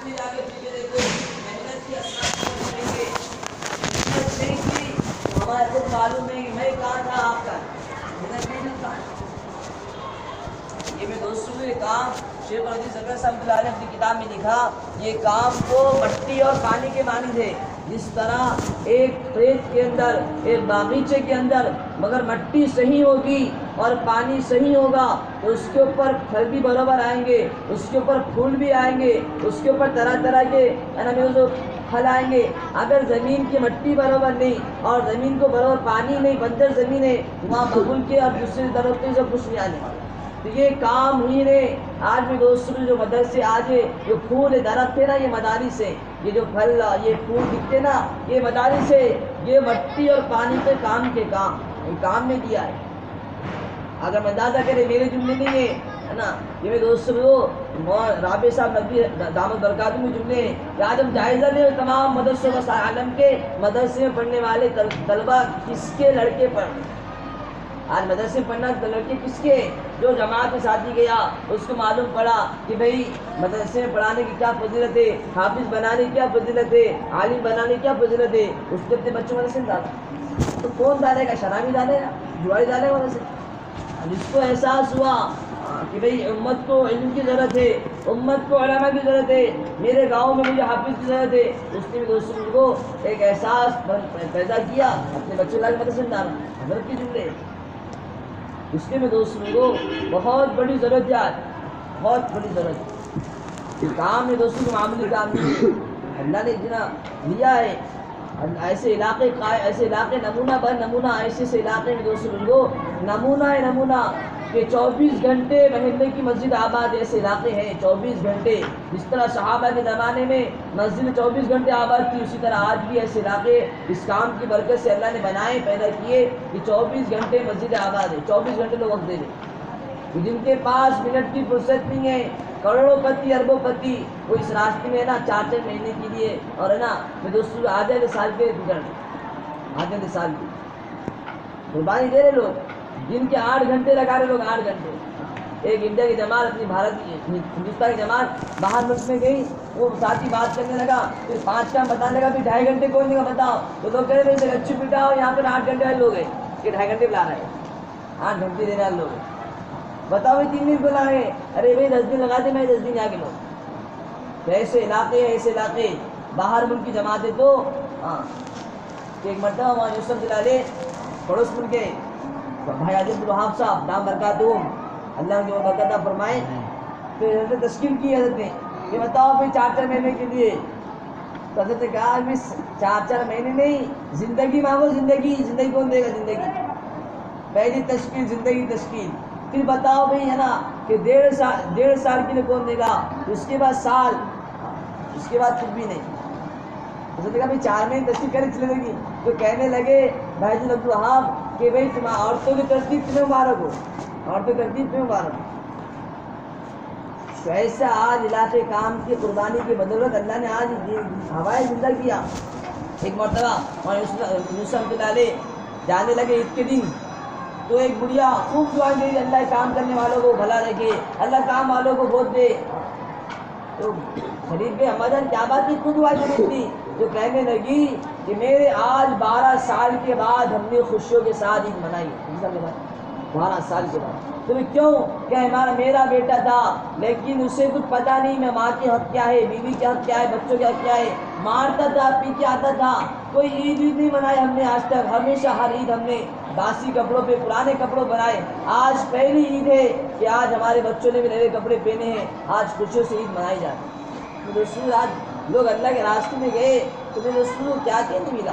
جماعت میں جا کے پھر دیکھو محنت کی اثرات کریں گے، محنت نہیں کی تو ہمارے خود معلوم ہے کہ میں کہاں تھا آپ کا محنت نہیں تھا۔ یہ میں دوستوں کو یہ کام شیخ الحدیث زکریا صاحب اللہ علیہ نے اپنی کتاب میں لکھا، یہ کام کو مٹی اور پانی کے معنی تھے۔ جس طرح ایک کھیت کے اندر، ایک باغیچے کے اندر مگر مٹی صحیح ہوگی اور پانی صحیح ہوگا تو اس کے اوپر پھل بھی برابر آئیں گے، اس کے اوپر پھول بھی آئیں گے، اس کے اوپر طرح طرح کے پھل آئیں گے۔ اگر زمین کی مٹی برابر نہیں اور زمین کو برابر پانی نہیں، بنجر زمین ہے، وہاں ببول کے اور دوسرے درختوں سے کچھ نہیں آنے والا۔ تو یہ کام ہی نے آج بھی دوستوں جو مدرسے آج جو پھول درخت ہے نا، یہ مدارس ہے، یہ جو پھل یہ پھول دکھتے نا، یہ مدارس ہے، یہ مٹی اور پانی کے کام کے کام میں دیا ہے۔ اگر میں اندازہ کرے میرے جملے نہیں ہے نا، یہ میرے دوستوں رابع صاحب نبی دامت برکاتہ میں جملے ہیں کہ آج ہم جائزہ لیں تمام مدرسوں کا عالم کے مدرسے میں پڑھنے والے طلبہ کس کے لڑکے پڑھ رہے ہیں۔ آج مدرسے میں پڑھنا لڑکے کس کے، جو جماعت میں ساتھی گیا اس کو معلوم پڑا کہ بھئی مدرسے میں پڑھانے کی کیا فضیلت ہے، حافظ بنانے کی کیا فضیلت ہے، عالم بنانے کی کیا فضیلت ہے، اس کے اپنے بچوں مدرسے میں ڈالا تو کون ڈالے گا؟ شرابی ڈالے گا، جواری ڈالے گا مدرسے۔ جس کو احساس ہوا کہ بھئی امت کو علم کی ضرورت ہے، امت کو علماء کی ضرورت ہے، میرے گاؤں میں مجھے حافظ کی ضرورت ہے، اس نے بھی دوستوں کو ایک احساس پیدا کیا، اپنے بچوں لا کے مدرسے میں ڈالا۔ حضرت کی جملے اس کے میں دوستوں کو بہت بڑی ضرورت ہے، آج بہت بڑی ضرورت ہے۔ کام ہے دوستوں کو معمولی کام نہیں، اللہ نے اتنا لیا ہے۔ ایسے علاقے نمونہ بر نمونہ، ایسے علاقے میں دوستوں کو نمونہ ہے نمونہ کہ 24 گھنٹے مہینے کی مسجد آباد، ایسے علاقے ہیں 24 گھنٹے۔ جس طرح صحابہ کے زمانے میں مسجد 24 گھنٹے آباد تھی، اسی طرح آج بھی ایسے علاقے اس کام کی برکت سے اللہ نے بنائے پیدا کیے کہ 24 گھنٹے مسجد آباد ہے، 24 گھنٹے لوگ وقت دے دیں۔ جن کے پاس منٹ کی فرصت نہیں ہے، کروڑوں پتی اربوں پتی، وہ اس راستے میں ہے نا 4 مہینے کے لیے اور ہے نا میں دوستوں آدھے سال کے آدھے سال کی قربانی دے رہے لوگ، جن کے 8 گھنٹے لگا رہے لوگ، 8 گھنٹے۔ ایک انڈیا کی جماعت اپنی ہندوستان کی جماعت باہر ملک میں گئی، وہ ساتھی بات کرنے لگا، پھر 5 کام بتانے لگا، پھر 2.5 گھنٹے کون دے گا بتاؤ؟ تو لوگ کہہ رہے تھے اچھی پٹا ہو، یہاں پہ 8 گھنٹے والے لوگ ہیں، یہ 2.5 گھنٹے بلا رہے ہیں، 8 گھنٹے دینے والے لوگ بتاؤ 3 دن بلا رہے، ارے بھائی 10 دن لگا دے، میں 10 دن آ کے لوگ ایسے علاقے باہر ملک کی جماعتیں تو ایک مرتبہ وہاں یوسف دلالے پڑوس ملک کے بھائی عزیز الوہاب صاحب دام برکاتہم اللہ کے برکت فرمائے، پھر حضرت تشکیل کی حضرت نے کہ بتاؤ بھائی 4 مہینے کے لیے، تو حضرت نے کہا 4 مہینے نہیں، زندگی مانگو، زندگی کون دے گا؟ زندگی پہلی تشکیل، زندگی تشکیل، پھر بتاؤ بھائی ہے نا کہ 1.5 سال کے لیے کون دے گا، اس کے بعد سال، اس کے بعد کچھ بھی نہیں۔ حضرت نے کہا بھائی 4 مہینے تشکیل کرے چلے گی، تو کہنے لگے بھائی عبد الوہاب کہ بھائی تمہیں عورتوں کی ترتیب تمہیں مبارک ہو، عورتوں کی ترتیب تمہیں مبارک ہو۔ تو ایسا آج علاقے کام کی قربانی کی بدولت اللہ نے آج ہوائے زندہ کیا۔ ایک مرتبہ وہاں یوسف دلالے جانے لگے عید کے دن، تو ایک بڑھیا خوب دعا دے، اللہ کام کرنے والوں کو بھلا رکھے، اللہ کام والوں کو بہت دے۔ تو خرید کے ہمارا کیا بات کی خود دعا تھی، جو کہنے لگی کہ میرے آج 12 سال کے بعد ہم نے خوشیوں کے ساتھ عید منائی، 12 سال کے بعد۔ تو کیوں کہ میرا بیٹا تھا لیکن اسے کچھ پتہ نہیں میں ماں کے حق کیا ہے، بیوی کے حق کیا ہے، بچوں کے حق کیا ہے، مارتا تھا، پی کے آتا تھا، کوئی عید نہیں منائی ہم نے آج تک، ہمیشہ ہر عید ہم نے باسی کپڑوں پہ پرانے کپڑوں بنائے، آج پہلی عید ہے کہ آج ہمارے بچوں نے بھی نئے کپڑے پہنے ہیں، آج خوشیوں سے عید منائی جاتی ہے۔ تو دوستوں آج لوگ اللہ کے راستے میں گئے تو میرے دوستوں کو کیا کہنے ملا؟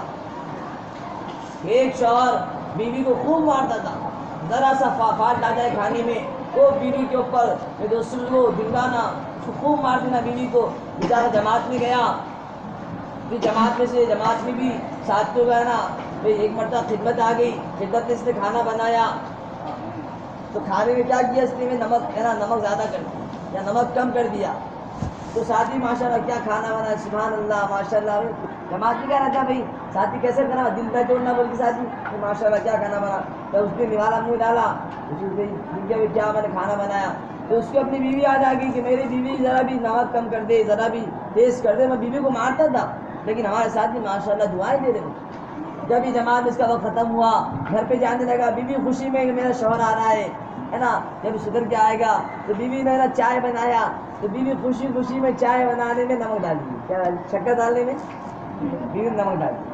ایک شوہر بیوی کو خوب مارتا تھا، ذرا سا فالٹ آ جائے کھانے میں وہ بیوی کے اوپر میرے دوستوں کو دنگانا، خوب مار دینا بیوی کو۔ بیچارہ جماعت میں گیا، پھر جماعت میں بھی ساتھیوں کا ہے نا ایک مرتبہ خدمت آ گئی، خدمت میں اس نے کھانا بنایا تو کھانے میں کیا کیا اس نے نمک ہے نا نمک زیادہ کر دیا یا نمک کم کر دیا، تو ساتھی ماشاء اللہ کیا کھانا بنا، سبحان اللہ ماشاء اللہ۔ جماعت میں کیا رہتا بھائی ساتھی کیسے بنا، دل پہ توڑنا بول کے ساتھی ماشاء اللہ کیا کھانا بنا، تو اس نے نوالا منہ ڈالا، کیا میں نے کھانا بنایا، تو اس کی اپنی بیوی یاد آ گئی کہ میری بیوی ذرا بھی نمک کم کر دے، ذرا بھی تیز کر دے. میں بیوی کو مارتا تھا لیکن ہمارے ساتھ بھی ماشاء اللہ دعائیں دے رہے. جب یہ جماعت اس کا وقت ختم ہوا، گھر پہ جانے لگا، بیوی خوشی میں کہ میرا شوہر آ رہا ہے نا. جب سدھر کے آئے گا تو بیوی نے نا چائے بنایا تو بیوی خوشی خوشی میں چائے بنانے میں نمک ڈال دی. کیا شکر ڈالنے میں بیوی نے نمک ڈال دی.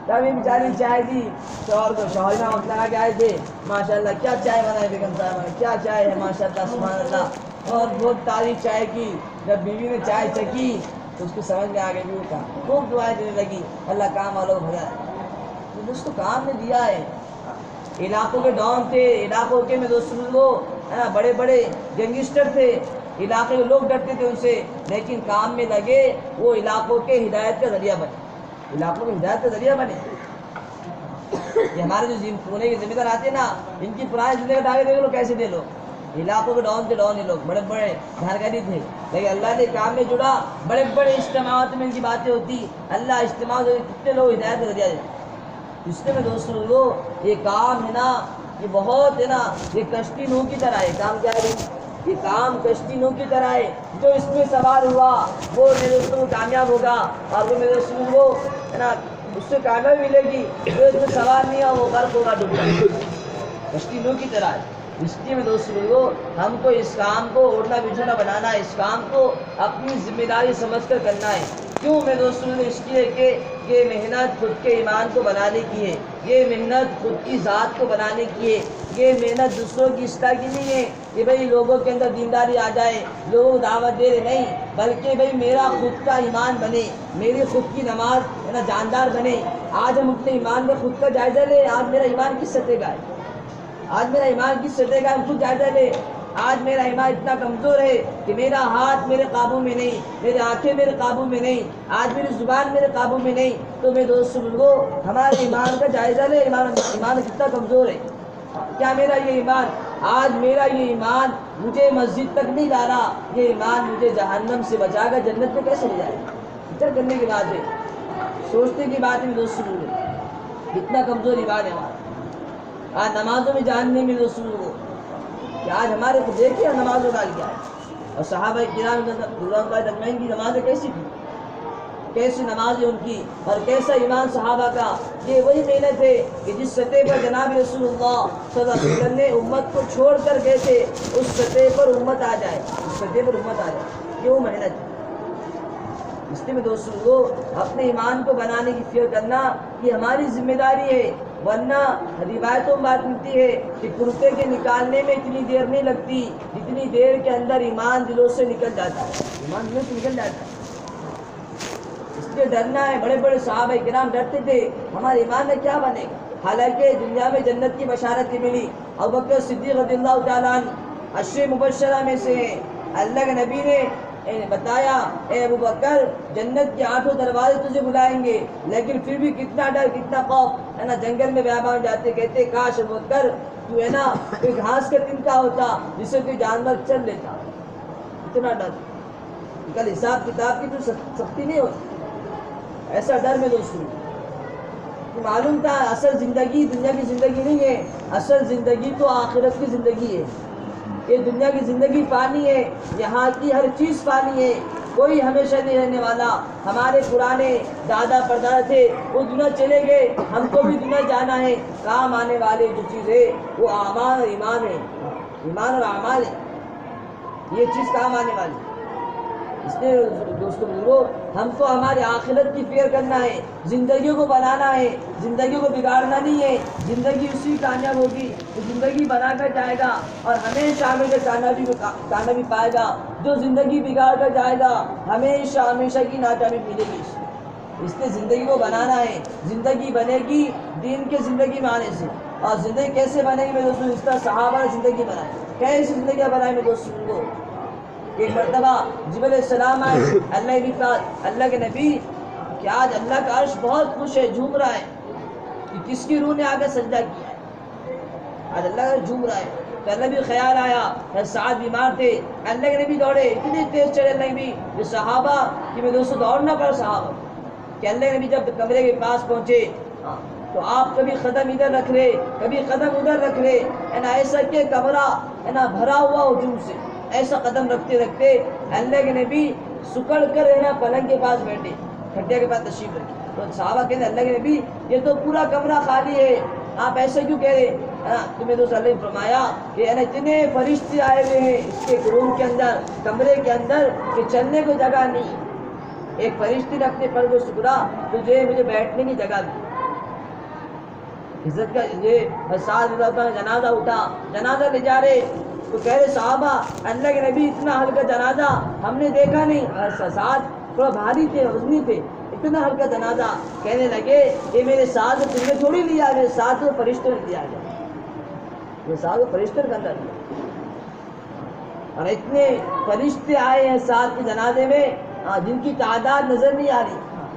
تب یہ بیچاری چائے دی شوہر کو. شوہر میں وقت لگا کے آئے تھے، ماشاء اللہ کیا چائے بنائے بیگم صاحبہ نے، کیا چائے ہے ماشاء اللہ سبحان اللہ. اور بہت تعریف چائے کی. جب بیوی نے چائے چکی تو اس کو سمجھ میں آ گئی، بیوی کا خوب دعائیں دینے لگی، اللہ کام والوں کو بھلا. دوستو کام نے دیا ہے. علاقوں کے ڈان تھے، علاقوں کے میں دوستوں کو بڑے بڑے گینگسٹر تھے، علاقے کے لوگ ڈرتے تھے ان سے، لیکن کام میں لگے وہ علاقوں کے ہدایت کا ذریعہ بنے. علاقوں کے ہدایت کا ذریعہ بنے. یہ ہمارے جو پونے کے ذمہ دار آتے ہیں نا، ان کی پرانی زندگی کا آگے دیکھ لو کیسے دے لو. علاقوں کے ڈان تھے، ڈان ہی لوگ بڑے بڑے دھارکاری تھے، لیکن اللہ نے کام میں جڑا. بڑے بڑے اجتماعات میں ان کی باتیں ہوتی، اللہ اجتماع کتنے لوگ ہدایت کا ذریعہ دیتے. اس لیے میں دوستوں کو یہ کام ہے نا، یہ بہت ہے نا، یہ کشتی نوح کی طرح ہے. کام کیا ہے؟ یہ کام کشتی نوح کی طرح ہے. جو اس میں سوار ہوا وہ میرے دوستوں کو کامیاب ہوگا، اور وہ میرے دوستوں کو ہے نا اس سے کامیابی ملے گی. جو اس میں سوار نہیں ہوا وہ غرق ہوگا، ڈوب جائے گا. کشتی نوح کی طرح ہے. اس لیے میں دوستوں کو ہم کو اس کام کو اوڑھنا بچھونا بنانا ہے، اس کام کو اپنی ذمہ داری سمجھ کر کرنا ہے. کیوں میں دوستوں نے اس لیے کہ یہ محنت خود کے ایمان کو بنانے کی ہے، یہ محنت خود کی ذات کو بنانے کی ہے، یہ محنت دوسروں کی اصلاح کی نہیں ہے کہ بھئی لوگوں کے اندر دینداری آ جائے، لوگوں کو دعوت دے رہے، نہیں، بلکہ بھئی میرا خود کا ایمان بنے، میری خود کی نماز ہے نا جاندار بنے. آج ہم اپنے ایمان میں خود کا جائزہ لیں. آج میرا ایمان کس سطح کا ہے؟ آج میرا ایمان کس سطح کا ہم خود جائزہ لیں. آج میرا ایمان اتنا کمزور ہے کہ میرا ہاتھ میرے قابو میں نہیں، میری آنکھیں میرے قابو میں نہیں، آج میری زبان میرے قابو میں نہیں. تو میں دوستوں کو ہمارے ایمان کا جائزہ لے. ایمان کتنا کمزور ہے. کیا میرا یہ ایمان، آج میرا یہ ایمان مجھے مسجد تک نہیں لا رہا، یہ ایمان مجھے جہنم سے بچا کر جنت میں کیسے لے جائے گا؟ فکر کرنے کی بات ہے، سوچنے کی بات ہے دوستوں کو. کتنا کمزور ایمان ہے ہمارا. آج نمازوں میں جان نہیں ملی دوستوں کو کہ آج ہمارے کو دیکھیے نمازوں کا کیا ہے. اور صحابہ کرام اجمعین کی نمازیں کیسی تھی، کیسی نمازیں ان کی، اور کیسا ایمان صحابہ کا. یہ وہی محنت ہے کہ جس سطح پر جناب رسول اللہ صلی اللہ علیہ وسلم نے امت کو چھوڑ کر گئے تھے، اس سطح پر امت آ جائے، اس سطح پر امت آ جائے. یہ وہ محنت ہے. اس لیے میں دوستوں کو اپنے ایمان کو بنانے کی فکر کرنا یہ ہماری ذمہ داری ہے. ورنہ روایتوں میں بات ملتی ہے کہ کرتے کے نکالنے میں اتنی دیر نہیں لگتی جتنی دیر کے اندر ایمان دلوں سے نکل جاتا ہے. ایمان دلوں سے نکل جاتا ہے. اس لیے ڈرنا ہے. بڑے بڑے صحابہ کرام ڈرتے تھے ہمارے ایمان میں کیا بنے گا. حالانکہ دنیا میں جنت کی بشارت ملی. ابوبکر صدیق رضی اللہ تعالیٰ عنہ عشر مبشرہ میں سے ہیں. اللہ کے نبی نے بتایا اے ابوبکر جنت کے 8 دروازے تجھے بلائیں گے، لیکن پھر بھی کتنا ڈر کتنا خوف ہے نا. جنگل میں بیابان جاتے کہتے کاش ابوبکر تو ہے نا کوئی گھاس کا تنکا ہوتا جسے کوئی جانور چل لیتا. اتنا ڈر. کل حساب کتاب کی تو سختی نہیں ہوتی. ایسا ڈر میں دوستوں معلوم تھا اصل زندگی دنیا کی زندگی نہیں ہے. اصل زندگی تو آخرت کی زندگی ہے. یہ دنیا کی زندگی پانی ہے، یہاں کی ہر چیز پانی ہے. کوئی ہمیشہ نہیں رہنے والا. ہمارے پرانے دادا پردادا تھے وہ دنیا چلے گئے، ہم کو بھی دنیا جانا ہے. کام آنے والے جو چیز ہے وہ اعمال اور ایمان ہے. ایمان اور اعمال ہے، یہ چیز کام آنے والی. اس لیے دوستوں بزرگوں ہم کو ہمارے آخرت کی فکر کرنا ہے، زندگیوں کو بنانا ہے، زندگیوں کو بگاڑنا نہیں ہے. زندگی اسی کامیاب ہوگی جو زندگی بنا کر جائے گا اور ہمیشہ کامیابی پائے گا. جو زندگی بگاڑ کر جائے گا ہمیشہ کی ناکامی ملے گی. اس لیے زندگی کو بنانا ہے. زندگی بنے گی دین کے زندگی میں آنے سے. اور زندگی کیسے بنے گی میرے دوستوں؟ اس طرح صحابہ نے زندگی بنائی. کیسی زندگیاں بنائی میرے دوستوں کو؟ ایک مرتبہ جبریل علیہ السلام آئے. اللہ کے نبی کہ آج اللہ کا عرش بہت خوش ہے، جھوم رہا ہے کہ کس کی روح نے آ کر سجدہ کیا ہے. آج اللہ کا جھوم رہا ہے. تو اللہ بھی خیال آیا، سعد بیمار تھے. اللہ کے نبی دوڑے، اتنی تیز چلے اللہ نبی جو صحابہ کہ میں دوستوں دوڑنا پڑا صحابہ کہ اللہ کے نبی جب کمرے کے پاس پہنچے تو آپ کبھی قدم ادھر رکھ رہے کبھی قدم ادھر رکھ رہے ہے نا. ایسا کہ کمرہ ہے نا بھرا ہوا ہجوم سے. ایسا قدم رکھتے رکھتے اللہ کے نبی سکڑ کر ہے نا پلنگ کے پاس بیٹھے، کھٹیا کے پاس تشریف رکھی. تو صحابہ کہتے ہیں اللہ کے نبی یہ تو پورا کمرہ خالی ہے، آپ ایسے کیوں کہہ رہے؟ تمہیں تو اللہ نے فرمایا کہ اتنے فرشتے آئے ہوئے ہیں اس کے روم کے اندر، کمرے کے اندر، کہ چلنے کو جگہ نہیں. ایک فرشتے نے اپنے پر کو شکرا تجھے مجھے بیٹھنے کی جگہ دی. عزت کا یہ ساتھ جنازہ اٹھا، جنازہ لے جا رہے تو کہہ رہے صحابہ اللہ کے نبی اتنا ہلکا جنازہ ہم نے دیکھا نہیں. ساتھ تھوڑا بھاری تھے، وزنی تھے، اتنا ہلکا جنازہ. کہنے لگے یہ میرے ساتھ تم نے تھوڑی لیا، میرے ساتھ فرشتوں نے دیا گیا، یہ ساتھ فرشتوں کے اندر دیا. اور اتنے فرشتے آئے ہیں ساتھ کے جنازے میں جن کی تعداد نظر نہیں آ رہھی،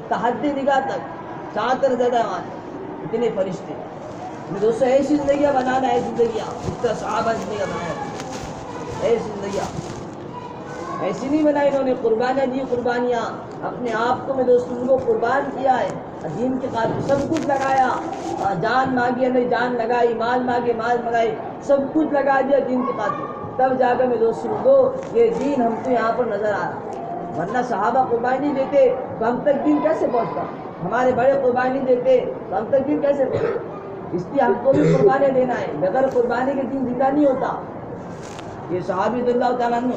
تحدی نگاہ تک ساتھ نظر آ رہے اتنے فرشتے. دوستوں ایسی زندگیاں بنانا ہے، زندگیاں اس طرح صحابہ زندگیاں بنایا، ایسی زندگیاں ایسی نہیں بنائی انہوں نے. قربانیاں دی، قربانیاں اپنے آپ کو میں دوستوں کو قربان کیا ہے دین کے خاطر، سب کچھ لگایا، جان مانگی ہمیں جان لگائی، مال مانگے مال لگائی، سب کچھ لگا دیا دین کے خاطر. تب جا کر میں دوستوں کو یہ دین ہم کو یہاں پر نظر آ رہا. ورنہ صحابہ قربانی دیتے تو ہم تک دین کیسے پہنچتا؟ ہمارے بڑے قربانی دیتے تو ہم تک دین کیسے پہنچتا؟ اس لیے ہم کو بھی قربانی دینا ہے، بغیر قربانی کے دین زندہ نہیں ہوتا. یہ صحابی رضی اللہ تعالیٰ عنہ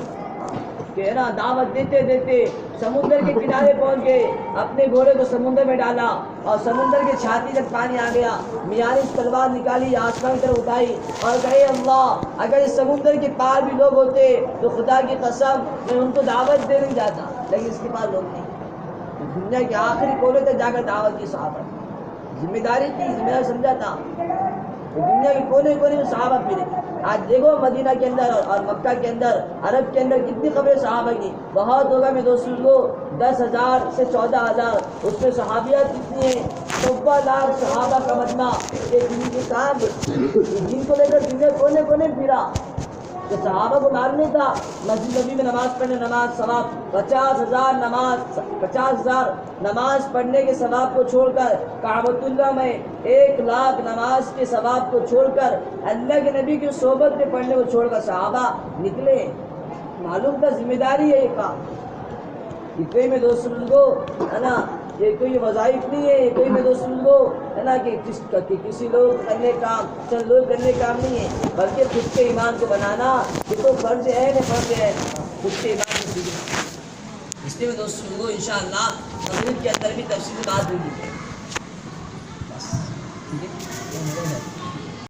کہ نا دعوت دیتے دیتے سمندر کے کنارے پہنچ گئے، اپنے گھوڑے کو سمندر میں ڈالا اور سمندر کے چھاتی تک پانی آ گیا. میانی تلوار نکالی، آسمان کی طرف اٹھائی اور کہے اللہ اگر اس سمندر کے پار بھی لوگ ہوتے تو خدا کی قسم میں ان کو دعوت دے نہیں جاتا، لیکن اس کے پاس لوگ نہیں. دنیا کے آخری کونے تک جا کر دعوت کی صحابہ ذمہ داری تھی، ذمہ داری سمجھا تھا. دنیا کے کونے کونے میں صحابہ پھرے. آج دیکھو مدینہ کے اندر اور مکہ کے اندر، عرب کے اندر کتنی خبریں صحابہ کی. بہت ہوگا میں دوستوں کو 10,000 سے 14,000، اس میں صحابیات کتنی ہیں 90 لاکھ صحابہ کا مجمع. ایک دن کے کام جن کو لے کر دنیا کونے کونے پھرا. کہ صحابہ کو معلوم نہیں تھا مسجد نبی میں نماز پڑھنے نماز ثواب 50,000 نماز پڑھنے کے ثواب کو چھوڑ کر، کعبۃ اللہ میں 1,00,000 نماز کے ثواب کو چھوڑ کر، اللہ کے نبی کی صحبت میں پڑھنے کو چھوڑ کر صحابہ نکلے. معلوم تھا ذمہ داری ہے یہ کام. اتنے میں دوستوں کو ہے نا یہ کوئی وظائف نہیں ہے، یہ کوئی میں دوستوں کو ہے نا کہ کسی لوگ کرنے کام چند لوگ کرنے کام نہیں ہے، بلکہ خود کے ایمان کو بنانا یہ تو فرض ہے نا، فرض ہے خود کے ایمان کو سیکھنا. اس لیے میں دوستوں کو انشاءاللہ مغرب کے اندر بھی تفصیل بات ہوگی.